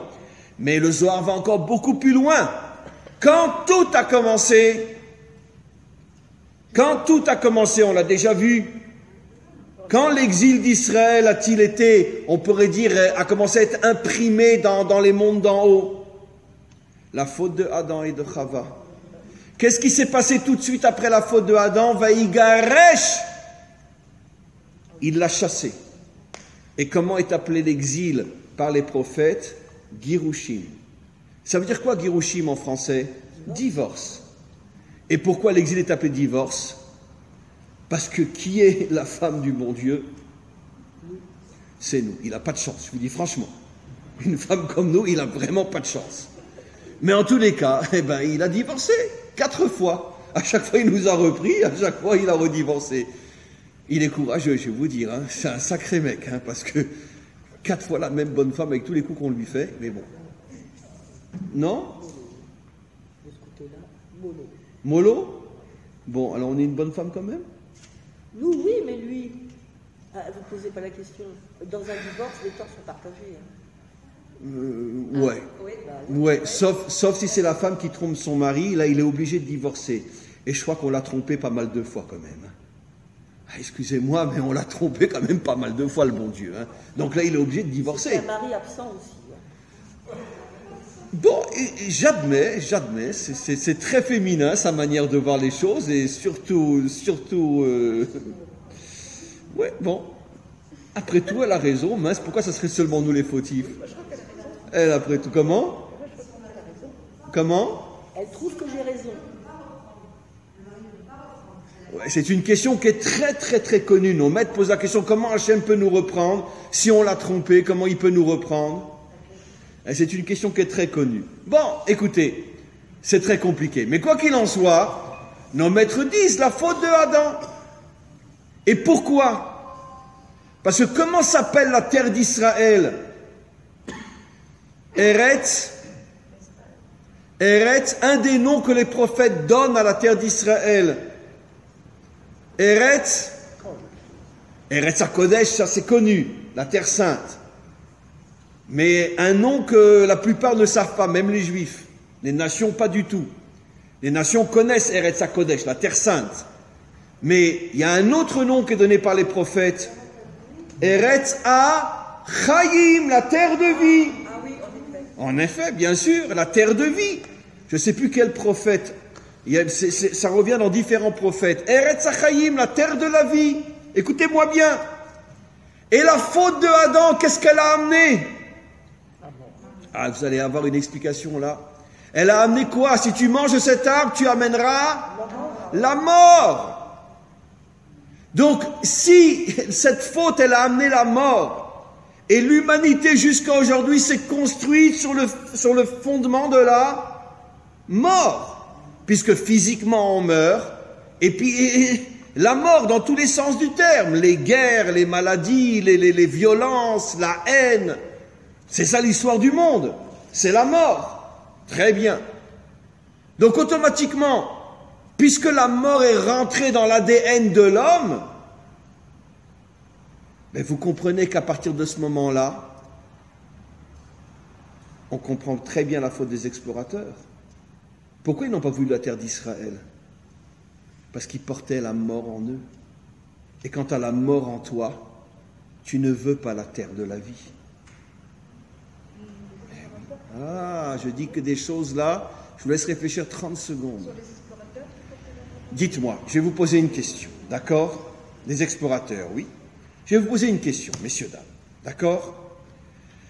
Mais le Zohar va encore beaucoup plus loin. Quand tout a commencé, on l'a déjà vu, quand l'exil d'Israël a-t-il été, on pourrait dire, a commencé à être imprimé dans les mondes d'en haut? La faute de Adam et de Chava. Qu'est-ce qui s'est passé tout de suite après la faute de Adam? Vaïgaresh, il l'a chassé. Et comment est appelé l'exil par les prophètes? Girushim. Ça veut dire quoi Girushim en français? Divorce. Et pourquoi l'exil est appelé divorce? Parce que qui est la femme du bon Dieu? C'est nous. Il n'a pas de chance, je vous dis franchement. Une femme comme nous, il n'a vraiment pas de chance. Mais en tous les cas, il a divorcé 4 fois. À chaque fois, il nous a repris, à chaque fois, il a redivorcé. Il est courageux, je vais vous dire. C'est un sacré mec, parce que 4 fois la même bonne femme avec tous les coups qu'on lui fait. Mais bon. Non? De ce côté-là, mollo. Mollo? Bon, alors on est une bonne femme quand même? Nous, oui, mais lui, vous ne posez pas la question. Dans un divorce, les torts sont partagés. Ouais. Ouais, sauf si c'est la femme qui trompe son mari, là il est obligé de divorcer. Et je crois qu'on l'a trompé pas mal de fois quand même. Excusez-moi, mais on l'a trompé quand même pas mal de fois, le bon Dieu. Donc là il est obligé de divorcer. C'est un mari absent aussi. Bon, j'admets, c'est très féminin sa manière de voir les choses et surtout, ouais, bon, après tout, elle a raison, mince, pourquoi ça serait seulement nous les fautifs? Elle, après tout, comment? Elle trouve que j'ai raison. Ouais, c'est une question qui est très, très, très connue. Nos maîtres posent la question, comment Hachem peut nous reprendre? Si on l'a trompé, comment il peut nous reprendre? Et c'est une question qui est très connue. Bon, écoutez, c'est très compliqué. Mais quoi qu'il en soit, nos maîtres disent la faute de Adam. Et pourquoi? Parce que comment s'appelle la terre d'Israël? Eretz, un des noms que les prophètes donnent à la terre d'Israël. Eretz HaKodesh, ça c'est connu, la terre sainte. Mais un nom que la plupart ne savent pas, même les Juifs. Les nations, pas du tout. Les nations connaissent Eretz HaKodesh, la terre sainte. Mais il y a un autre nom qui est donné par les prophètes. Eretz HaChaim, la terre de vie. Ah oui, En effet, bien sûr, la terre de vie. Je ne sais plus quel prophète. Ça revient dans différents prophètes. Eretz HaChaim, la terre de la vie. Écoutez-moi bien. Et la faute de Adam, qu'est-ce qu'elle a amené? Ah, vous allez avoir une explication là. Elle a amené quoi? Si tu manges de cet arbre, tu amèneras la mort. Donc, si cette faute, elle a amené la mort, et l'humanité jusqu'à aujourd'hui s'est construite sur le fondement de la mort, puisque physiquement on meurt, et puis la mort dans tous les sens du terme, les guerres, les maladies, les violences, la haine, c'est ça l'histoire du monde, c'est la mort. Très bien. Donc automatiquement, puisque la mort est rentrée dans l'ADN de l'homme, mais vous comprenez qu'à partir de ce moment-là, on comprend très bien la faute des explorateurs. Pourquoi ils n'ont pas voulu la terre d'Israël? Parce qu'ils portaient la mort en eux. Et quand tu as la mort en toi, tu ne veux pas la terre de la vie. Ah, je dis que des choses là, je vous laisse réfléchir 30 secondes. Dites-moi, je vais vous poser une question, d'accord? Les explorateurs, oui. Je vais vous poser une question, messieurs, dames, d'accord?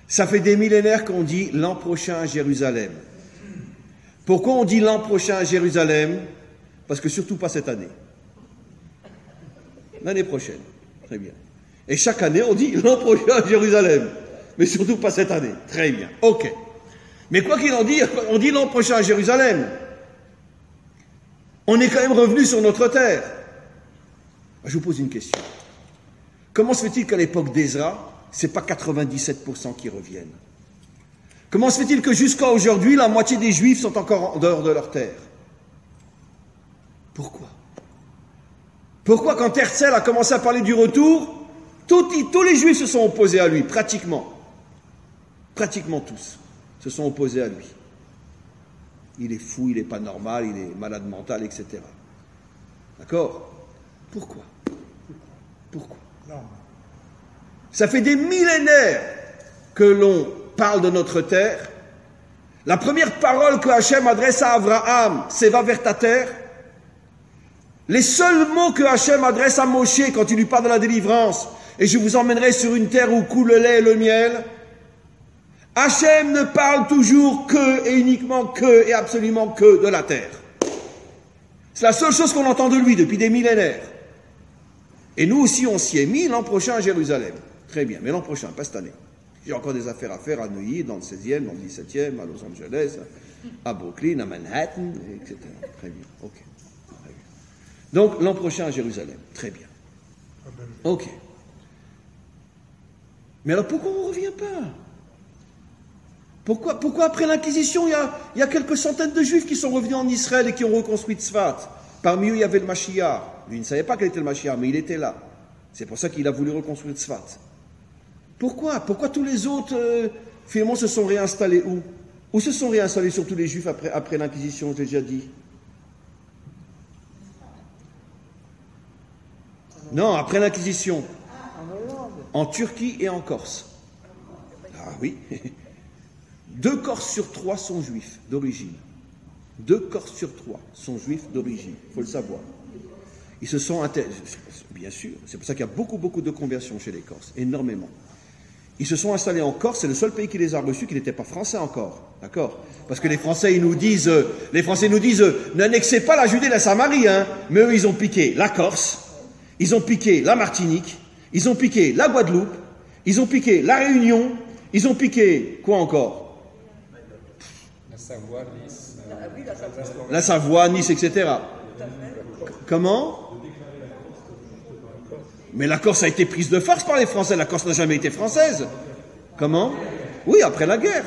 Ça fait des millénaires qu'on dit l'an prochain à Jérusalem. Pourquoi on dit l'an prochain à Jérusalem? Parce que surtout pas cette année. L'année prochaine. Très bien. Et chaque année, on dit l'an prochain à Jérusalem. Mais surtout pas cette année. Très bien. Ok. Mais quoi qu'il en dise, on dit l'an prochain à Jérusalem. On est quand même revenu sur notre terre. Je vous pose une question. Comment se fait-il qu'à l'époque d'Ezra, ce n'est pas 97% qui reviennent? Comment se fait-il que jusqu'à aujourd'hui, la moitié des Juifs sont encore en dehors de leur terre? Pourquoi? Pourquoi quand Herzl a commencé à parler du retour, tous les Juifs se sont opposés à lui, pratiquement. Pratiquement tous se sont opposés à lui. Il est fou, il n'est pas normal, il est malade mental, etc. D'accord? Pourquoi? Pourquoi? Ça fait des millénaires que l'on parle de notre terre. La première parole que Hachem adresse à Abraham, c'est « va vers ta terre ». Les seuls mots que Hachem adresse à Moshe quand il lui parle de la délivrance, et je vous emmènerai sur une terre où coule le lait et le miel, Hachem ne parle toujours que et uniquement que et absolument que de la terre. C'est la seule chose qu'on entend de lui depuis des millénaires. Et nous aussi on s'y est mis l'an prochain à Jérusalem. Très bien, mais l'an prochain, pas cette année. J'ai encore des affaires à faire à Neuilly, dans le 16e, dans le 17e, à Los Angeles, à Brooklyn, à Manhattan, etc. Très bien, ok. Donc, l'an prochain à Jérusalem. Très bien. Ok. Mais alors, pourquoi on ne revient pas? Pourquoi après l'Inquisition, il y a quelques centaines de Juifs qui sont revenus en Israël et qui ont reconstruit Tzfat? Parmi eux, il y avait le Mashiach. Lui, il ne savait pas quel était le Mashiach, mais il était là. C'est pour ça qu'il a voulu reconstruire Tzfat. Pourquoi tous les autres, finalement, se sont réinstallés où? Où se sont réinstallés surtout les Juifs après l'Inquisition, j'ai déjà dit? Non, après l'Inquisition. En Turquie et en Corse. Ah oui. 2 Corses sur 3 sont juifs d'origine. 2 Corses sur 3 sont juifs d'origine. Il faut le savoir. Ils se sont bien sûr. C'est pour ça qu'il y a beaucoup de conversions chez les Corses. Énormément. Ils se sont installés en Corse. C'est le seul pays qui les a reçus qui n'était pas français encore. D'accord? Parce que les Français, ils nous disent, n'annexez pas la Judée et la Samarie, hein. Mais eux, ils ont piqué la Corse. Ils ont piqué la Martinique, ils ont piqué la Guadeloupe, ils ont piqué la Réunion, ils ont piqué quoi encore? La Savoie, Nice. La Savoie, Nice, etc. Comment? Mais la Corse a été prise de force par les Français, la Corse n'a jamais été française. Comment? Oui, après la guerre.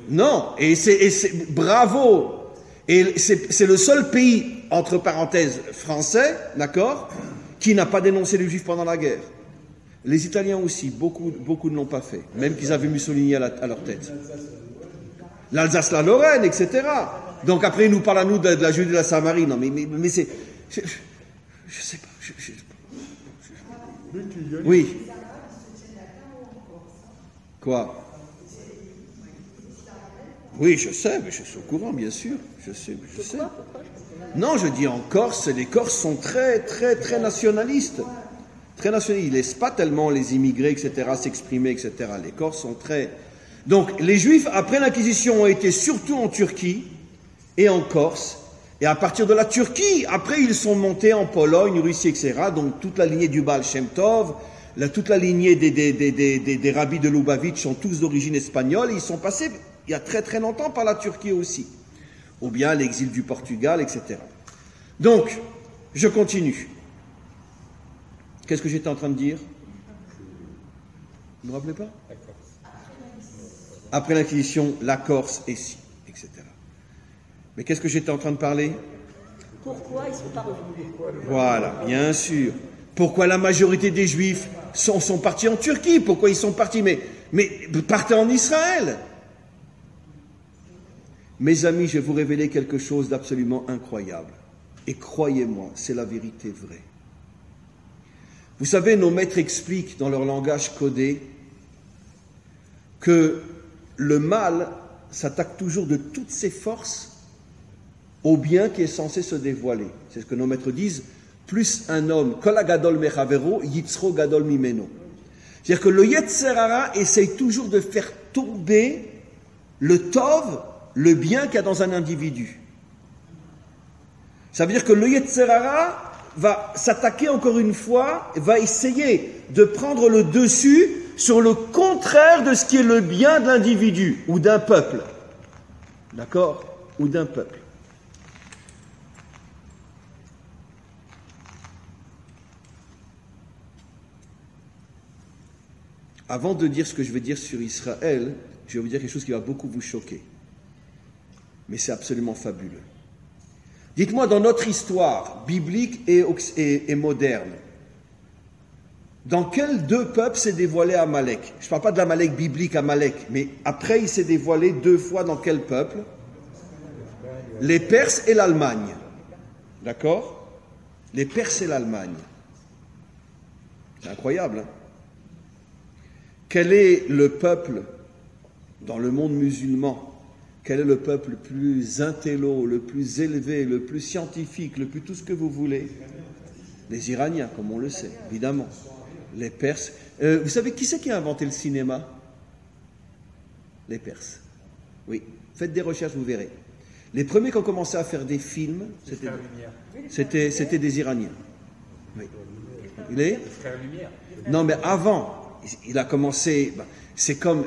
Non, et c'est bravo. Et c'est le seul pays, entre parenthèses, français, d'accord, qui n'a pas dénoncé les Juifs pendant la guerre. Les Italiens aussi, beaucoup ne l'ont pas fait, même qu'ils avaient Mussolini à leur tête. L'Alsace, la Lorraine, etc. Donc après, ils nous parlent à nous de la Judée et de la Samarie. Non, mais c'est... Je sais pas. Oui. Quoi? Oui, je sais, mais je suis au courant, bien sûr. Je sais. Non, je dis en Corse, les Corses sont très nationalistes. Très nationalistes. Ils ne laissent pas tellement les immigrés, etc., s'exprimer, etc. Les Corses sont très... Donc, les Juifs, après l'Inquisition, ont été surtout en Turquie et en Corse. Et à partir de la Turquie, après, ils sont montés en Pologne, Russie, etc. Donc, toute la lignée du Baal Shem Tov, toute la lignée des rabbis de Lubavitch sont tous d'origine espagnole. Et ils sont passés, il y a très longtemps, par la Turquie aussi. Ou bien l'exil du Portugal, etc. Donc, je continue. Qu'est-ce que j'étais en train de dire? Vous ne me rappelez pas? Après l'Inquisition, la Corse, et si, etc. Mais qu'est-ce que j'étais en train de parler? Pourquoi ils ne sont pas revenus? Voilà, bien sûr. Pourquoi la majorité des Juifs sont partis en Turquie? Pourquoi ils sont partis? Mais partez en Israël. Mes amis, je vais vous révéler quelque chose d'absolument incroyable. Et croyez-moi, c'est la vérité vraie. Vous savez, nos maîtres expliquent dans leur langage codé que le mal s'attaque toujours de toutes ses forces au bien qui est censé se dévoiler. C'est ce que nos maîtres disent, plus un homme, kol hagadol mechavero, yitzro gadol mimeno. C'est-à-dire que le Yetzer Hara essaye toujours de faire tomber le tov, le bien qu'il y a dans un individu. Ça veut dire que le Yetzer Hara va s'attaquer encore une fois, va essayer de prendre le dessus sur le contraire de ce qui est le bien de l'individu ou d'un peuple. D'accord? Ou d'un peuple. Avant de dire ce que je vais dire sur Israël, je vais vous dire quelque chose qui va beaucoup vous choquer. Mais c'est absolument fabuleux. Dites-moi, dans notre histoire biblique et moderne, dans quels deux peuples s'est dévoilé Amalek? Je ne parle pas de l'Amalek biblique, Amalek, mais après il s'est dévoilé deux fois dans quel peuple? Les Perses et l'Allemagne. D'accord? Les Perses et l'Allemagne. C'est incroyable, hein? Quel est le peuple dans le monde musulman? Quel est le peuple le plus intello, le plus élevé, le plus scientifique, le plus tout ce que vous voulez? Les Iraniens, comme on le sait, évidemment. Les Perses. Vous savez qui c'est qui a inventé le cinéma? Les Perses. Oui, faites des recherches, vous verrez. Les premiers qui ont commencé à faire des films, c'était des Iraniens. Oui. Il est? Non, mais avant, il a commencé. C'est comme.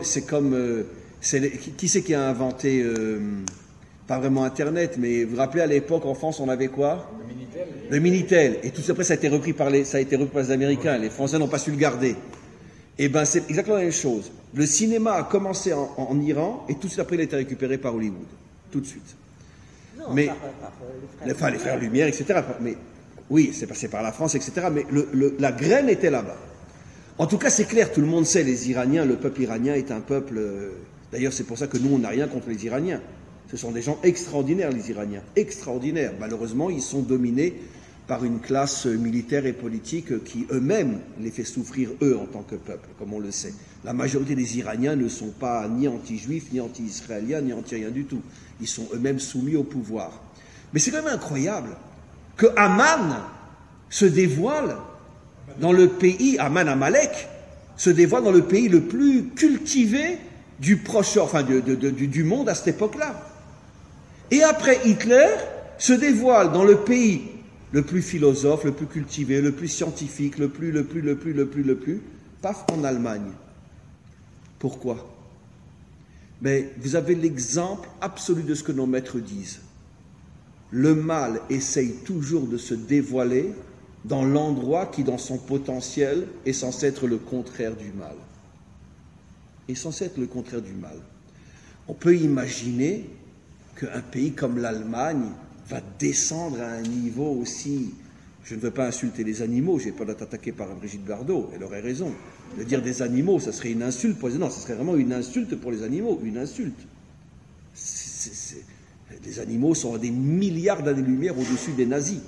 Qui c'est qui a inventé, pas vraiment Internet, mais vous vous rappelez à l'époque en France on avait quoi? Le Minitel. Le Minitel. Et tout après ça a été repris par les Américains. Les Français n'ont pas su le garder. Et ben c'est exactement la même chose. Le cinéma a commencé en Iran et tout de suite après il a été récupéré par Hollywood. Tout de suite. Non, mais les frères Lumière, etc. Mais oui, c'est passé par la France, etc. Mais la graine était là-bas. En tout cas, c'est clair, tout le monde sait, les Iraniens, le peuple iranien est un peuple. D'ailleurs, c'est pour ça que nous, on n'a rien contre les Iraniens. Ce sont des gens extraordinaires, les Iraniens. Extraordinaires. Malheureusement, ils sont dominés par une classe militaire et politique qui, eux-mêmes, les fait souffrir, eux, en tant que peuple, comme on le sait. La majorité des Iraniens ne sont pas ni anti-juifs, ni anti-israéliens, ni anti-rien du tout. Ils sont eux-mêmes soumis au pouvoir. Mais c'est quand même incroyable que Aman se dévoile dans le pays, Aman Amalek, se dévoile dans le pays le plus cultivé du du monde à cette époque-là. Et après, Hitler se dévoile dans le pays le plus philosophe, le plus cultivé, le plus scientifique, le plus, paf, en Allemagne. Pourquoi? Mais vous avez l'exemple absolu de ce que nos maîtres disent. Le mal essaye toujours de se dévoiler dans l'endroit qui, dans son potentiel, est censé être le contraire du mal. Est censé être le contraire du mal. On peut imaginer qu'un pays comme l'Allemagne va descendre à un niveau aussi... Je ne veux pas insulter les animaux, je n'ai pas d'être attaqué par Brigitte Bardot, elle aurait raison. De dire des animaux, ça serait une insulte pour les... Non, ça serait vraiment une insulte pour les animaux, une insulte. Les animaux sont à des milliards d'années-lumière au-dessus des nazis.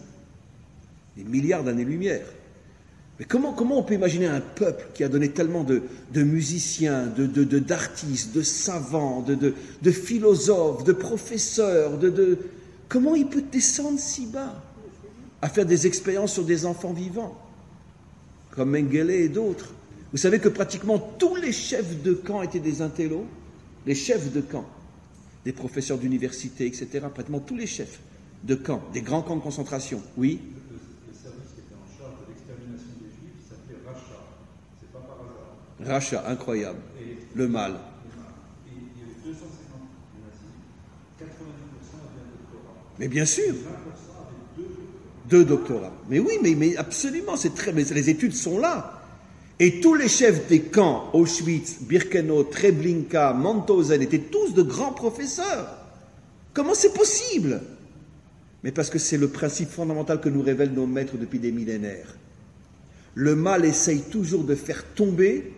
Des milliards d'années-lumière. Mais comment on peut imaginer un peuple qui a donné tellement de musiciens, d'artistes, de savants, de philosophes, de professeurs, comment il peut descendre si bas à faire des expériences sur des enfants vivants, comme Mengele et d'autres? Vous savez que pratiquement tous les chefs de camp étaient des intellos, les chefs de camp, des professeurs d'université, etc., pratiquement tous les chefs de camp, des grands camps de concentration, oui. Rachat, incroyable. Le mal. Et il y avait 250 nazis, 90% avaient un doctorat. Mais bien sûr. 20% avaient deux doctorats. Mais oui, mais absolument, mais les études sont là. Et tous les chefs des camps, Auschwitz, Birkenau, Treblinka, Mauthausen, étaient tous de grands professeurs. Comment c'est possible? Mais parce que c'est le principe fondamental que nous révèlent nos maîtres depuis des millénaires. Le mal essaye toujours de faire tomber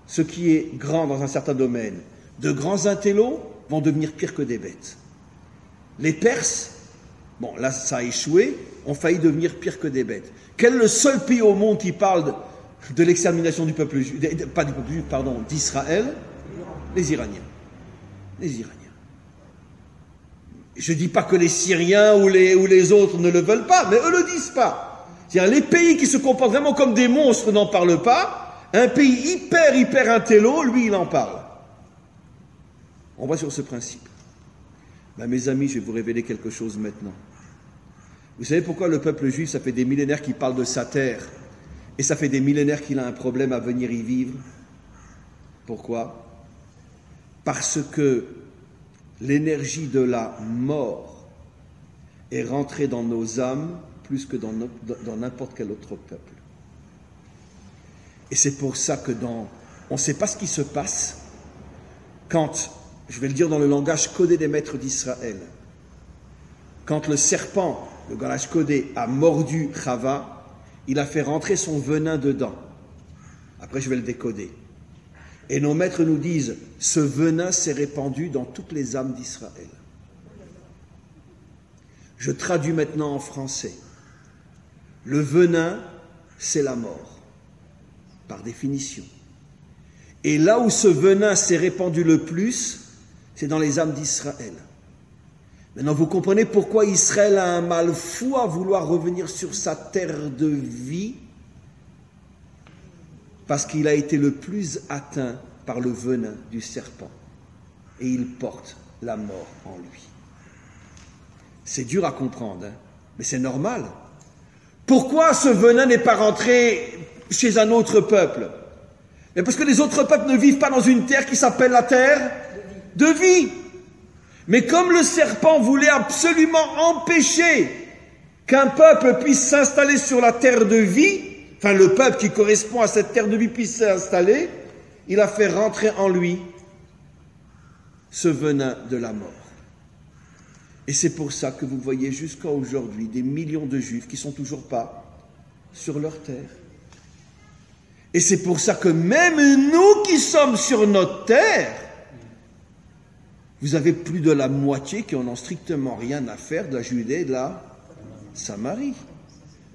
ce qui est grand dans un certain domaine. De grands intellos vont devenir pires que des bêtes. Les Perses, bon là ça a échoué, ont failli devenir pires que des bêtes. Quel est le seul pays au monde qui parle de l'extermination du peuple juif, pas du peuple juif, pardon, d'Israël? Les Iraniens. Les Iraniens. Je ne dis pas que les Syriens ou les autres ne le veulent pas, mais eux ne le disent pas. C'est-à-dire les pays qui se comportent vraiment comme des monstres n'en parlent pas. Un pays hyper intello, lui, il en parle. On va sur ce principe. Ben, mes amis, je vais vous révéler quelque chose maintenant. Vous savez pourquoi le peuple juif, ça fait des millénaires qu'il parle de sa terre, et ça fait des millénaires qu'il a un problème à venir y vivre? Pourquoi? Parce que l'énergie de la mort est rentrée dans nos âmes plus que dans n'importe quel autre peuple. Et c'est pour ça que on ne sait pas ce qui se passe quand, je vais le dire dans le langage codé des maîtres d'Israël, quand le serpent, le langage codé, a mordu Chava, il a fait rentrer son venin dedans. Après, je vais le décoder. Et nos maîtres nous disent, ce venin s'est répandu dans toutes les âmes d'Israël. Je traduis maintenant en français. Le venin, c'est la mort, par définition. Et là où ce venin s'est répandu le plus, c'est dans les âmes d'Israël. Maintenant, vous comprenez pourquoi Israël a un mal fou à vouloir revenir sur sa terre de vie? Parce qu'il a été le plus atteint par le venin du serpent. Et il porte la mort en lui. C'est dur à comprendre, hein, mais c'est normal. Pourquoi ce venin n'est pas rentré chez un autre peuple? Mais parce que les autres peuples ne vivent pas dans une terre qui s'appelle la terre de vie. Mais comme le serpent voulait absolument empêcher qu'un peuple puisse s'installer sur la terre de vie, enfin le peuple qui correspond à cette terre de vie puisse s'installer, il a fait rentrer en lui ce venin de la mort. Et c'est pour ça que vous voyez jusqu'à aujourd'hui des millions de juifs qui ne sont toujours pas sur leur terre. Et c'est pour ça que même nous qui sommes sur notre terre, vous avez plus de la moitié qui n'en ont strictement rien à faire de la Judée et de la Samarie.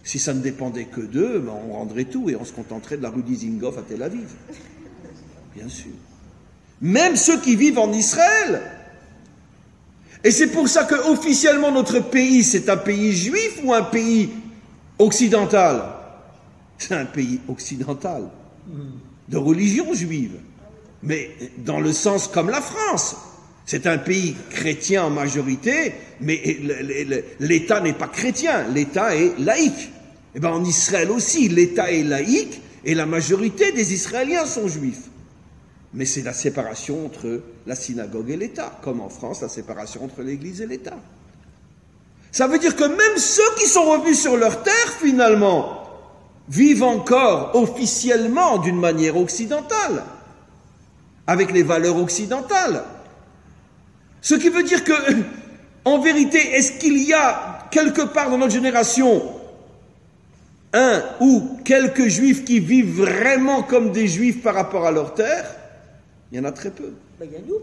Si ça ne dépendait que d'eux, ben on rendrait tout et on se contenterait de la rue Dizengoff à Tel Aviv. Bien sûr. Même ceux qui vivent en Israël. Et c'est pour ça que officiellement notre pays, c'est un pays juif ou un pays occidental? C'est un pays occidental, de religion juive. Mais dans le sens comme la France. C'est un pays chrétien en majorité, mais l'État n'est pas chrétien, l'État est laïque. Et bien en Israël aussi, l'État est laïque et la majorité des Israéliens sont juifs. Mais c'est la séparation entre la synagogue et l'État, comme en France, la séparation entre l'Église et l'État. Ça veut dire que même ceux qui sont revenus sur leur terre, finalement, vivent encore officiellement d'une manière occidentale, avec les valeurs occidentales. Ce qui veut dire que, en vérité, est-ce qu'il y a quelque part dans notre génération un ou quelques juifs qui vivent vraiment comme des juifs par rapport à leur terre? Il y en a très peu. Ben, il y a nous.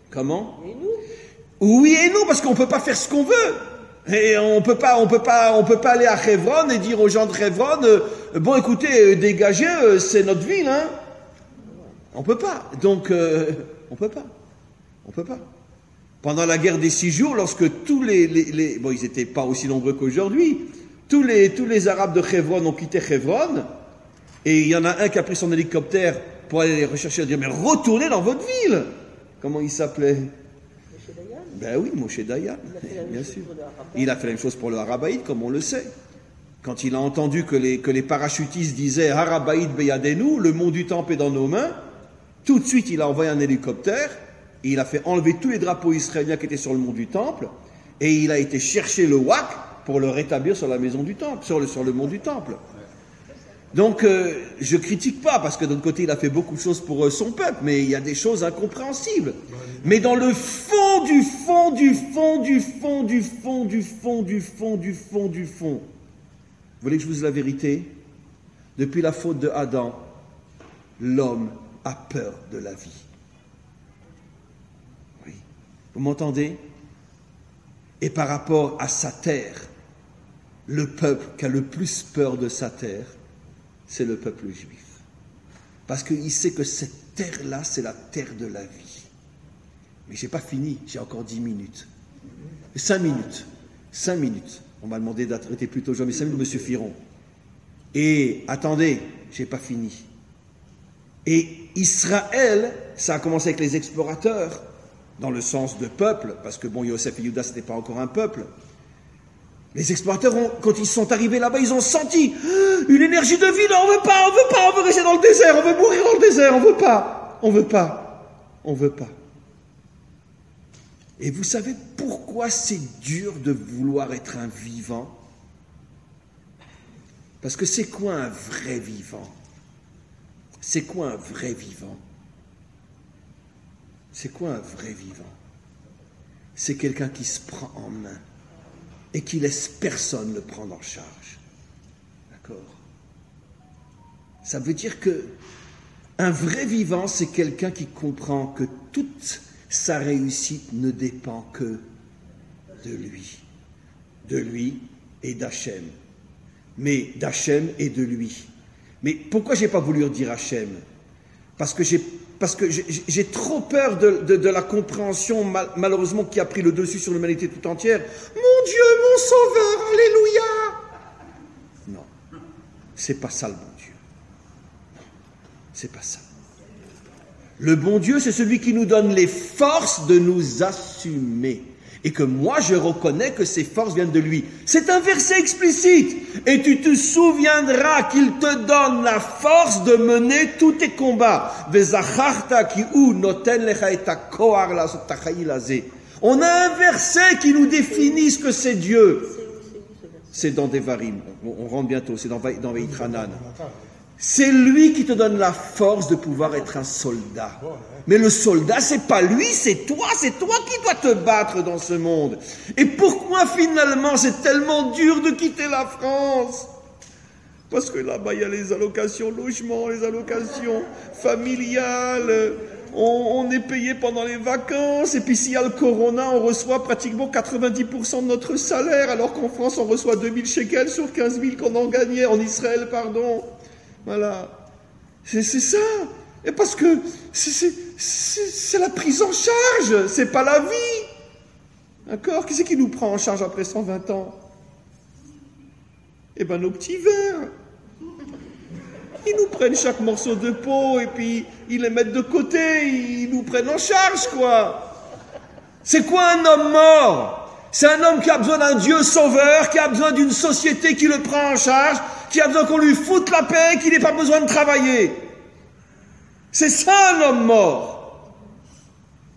Comment? Il y a nous. Oui et non, parce qu'on ne peut pas faire ce qu'on veut. Et on peut pas aller à Hebron et dire aux gens de Hebron, bon écoutez, dégagez, c'est notre ville, hein. On peut pas. Donc, on peut pas. Pendant la guerre des 6 jours, lorsque tous les bon, ils n'étaient pas aussi nombreux qu'aujourd'hui, tous les Arabes de Hebron ont quitté Hebron, et il y en a un qui a pris son hélicoptère pour aller les rechercher et dire, mais retournez dans votre ville. Comment il s'appelait? Moshe Dayan. Ben oui, Moshe Dayan, bien sûr. Il a fait la même chose pour le Harabaïd, comme on le sait. Quand il a entendu que les parachutistes disaient Harabaïd beyadenu, le mont du temple est dans nos mains, tout de suite il a envoyé un hélicoptère, et il a fait enlever tous les drapeaux israéliens qui étaient sur le mont du temple, et il a été chercher le Wak pour le rétablir sur la maison du temple, sur le mont du temple. Donc, je critique pas, parce que d'un côté, il a fait beaucoup de choses pour son peuple, mais il y a des choses incompréhensibles. Mais dans le fond du fond, vous voulez que je vous dise la vérité? Depuis la faute de Adam, l'homme a peur de la vie. Oui. Vous m'entendez? Et par rapport à sa terre, le peuple qui a le plus peur de sa terre, c'est le peuple juif. Parce qu'il sait que cette terre-là, c'est la terre de la vie. Mais je n'ai pas fini, j'ai encore 10 minutes. 5 minutes. 5 minutes. On m'a demandé d'arrêter plus tôt, mais 5 minutes me suffiront. Et attendez, je n'ai pas fini. Et Israël, ça a commencé avec les explorateurs, dans le sens de peuple, parce que bon, Yosef et Juda, ce n'était pas encore un peuple. Les explorateurs, quand ils sont arrivés là-bas, ils ont senti une énergie de vie. Non, on veut rester dans le désert, on veut mourir dans le désert, on veut pas. Et vous savez pourquoi c'est dur de vouloir être un vivant? Parce que c'est quoi un vrai vivant? C'est quoi un vrai vivant? C'est quoi un vrai vivant? C'est quelqu'un qui se prend en main et qui laisse personne le prendre en charge. D'accord? Ça veut dire que un vrai vivant, c'est quelqu'un qui comprend que toute sa réussite ne dépend que de lui et d'Hachem. Mais d'Hachem et de lui. Mais pourquoi j'ai pas voulu dire Hachem? Parce que j'ai trop peur de la compréhension, malheureusement, qui a pris le dessus sur l'humanité tout entière. Mon Dieu, mon Sauveur, alléluia! Non, c'est pas ça le bon Dieu. Non, c'est pas ça. Le bon Dieu, c'est celui qui nous donne les forces de nous assumer. Et que moi, je reconnais que ces forces viennent de lui. C'est un verset explicite. Et tu te souviendras qu'il te donne la force de mener tous tes combats. On a un verset qui nous définit ce que c'est Dieu. C'est dans Devarim. On rentre bientôt. C'est dans Veitranan. C'est lui qui te donne la force de pouvoir être un soldat. Mais le soldat, c'est pas lui, c'est toi qui dois te battre dans ce monde. Et pourquoi finalement c'est tellement dur de quitter la France? Parce que là-bas, il y a les allocations logement, les allocations familiales, on est payé pendant les vacances, et puis s'il y a le corona, on reçoit pratiquement 90% de notre salaire, alors qu'en France, on reçoit 2000 shekels sur 15 000 qu'on en gagnait, en Israël, pardon. Voilà. C'est ça. Et parce que c'est la prise en charge, c'est pas la vie. D'accord? Qui c'est qui nous prend en charge après 120 ans? Eh ben nos petits verts. Ils nous prennent chaque morceau de peau et puis ils les mettent de côté, ils nous prennent en charge, quoi. C'est quoi un homme mort? C'est un homme qui a besoin d'un Dieu sauveur, qui a besoin d'une société qui le prend en charge, qui a besoin qu'on lui foute la paix, qu'il n'ait pas besoin de travailler. C'est ça un homme mort.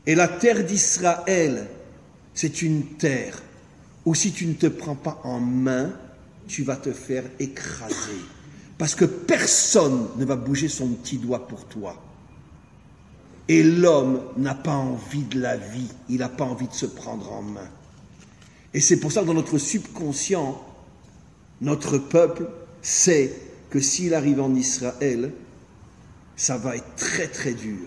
Et la terre d'Israël, c'est une terre où si tu ne te prends pas en main, tu vas te faire écraser. Parce que personne ne va bouger son petit doigt pour toi. Et l'homme n'a pas envie de la vie, il n'a pas envie de se prendre en main. Et c'est pour ça que dans notre subconscient, notre peuple sait que s'il arrive en Israël, ça va être très très dur.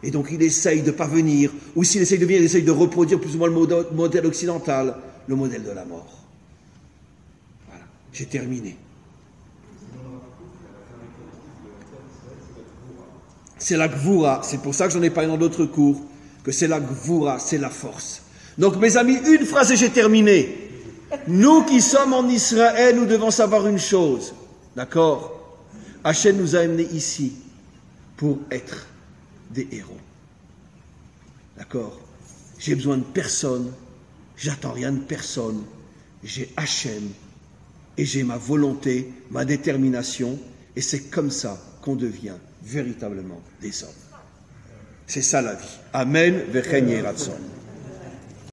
Et donc il essaye de parvenir, ou s'il essaye de venir, il essaye de reproduire plus ou moins le modèle occidental, le modèle de la mort. Voilà, j'ai terminé. C'est la Gvoura, c'est pour ça que j'en ai parlé dans d'autres cours, que c'est la Gvoura, c'est la force. Donc mes amis, une phrase et j'ai terminé. Nous qui sommes en Israël, nous devons savoir une chose, d'accord? Hachem nous a amenés ici pour être des héros. D'accord? J'ai besoin de personne, j'attends rien de personne, j'ai Hachem et j'ai ma volonté, ma détermination, et c'est comme ça qu'on devient véritablement des hommes. C'est ça la vie. Amen, vechen yeh ratzon.